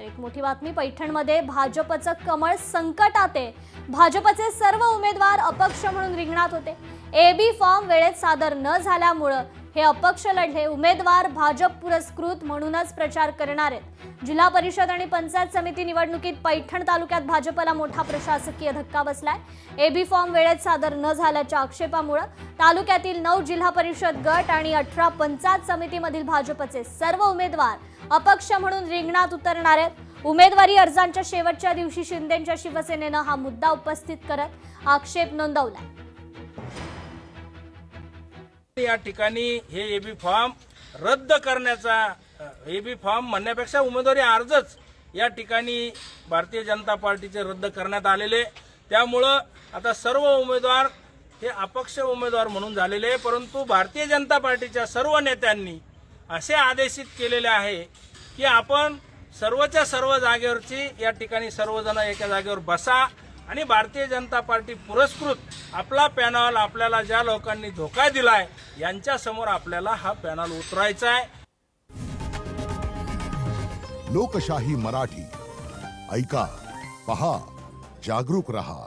एक मोठी बातमी पैठणमध्ये भाजपचं कमळ संकटात आहे। भाजपचे सर्व उमेदवार अपक्ष म्हणून रिंगणात होते। एबी फॉर्म वेळेत सादर न झाल्यामुळे हे अपक्ष लढले उमेदवार भाजप पुरस्कृत म्हणूनच प्रचार करणार आहेत। जिल्हा परिषद आणि पंचायत समिती निवडणुकीत पैठण तालुक्यात भाजपला मोठा प्रशासकीय धक्का बसलाय। एबी फॉर्म वेळेत सादर न झाल्याच्या आक्षेपामुळे तालुक्यातील 9 जिल्हा परिषद गट आणि 18 पंचायत समितीमधील भाजपचे सर्व उमेदवार अपक्ष म्हणून रिंगणात उतरणार आहेत। उमेदवारी अर्जांच्या शेवटच्या दिवशी शिंदेंच्या शिवसेनेने हा मुद्दा उपस्थित करत आक्षेप नोंदवला। या ठिकाणी हे एबी फॉर्म रद्द करण्याचा एबी फॉर्म म्हणण्यापेक्षा उमेदवारी अर्जच या ठिकाणी भारतीय जनता पार्टीचे रद्द करण्यात आलेले। त्यामुळं आता सर्व उमेदवार हे अपक्ष उमेदवार म्हणून झालेले, परंतु भारतीय जनता पार्टीच्या सर्व नेत्यांनी असे आदेशित केलेले आहे की आपण सर्वच्या सर्व जागेवरची या ठिकाणी सर्वजण एका जागेवर बसा आणि भारतीय जनता पार्टी पुरस्कृत आपला पॅनल आपल्याला ज्या लोकांनी धोका दिलाय यांच्या समोर आपल्याला हा पॅनल उतरायचा आहे। लोकशाही मराठी ऐका, पहा, जागरूक रहा।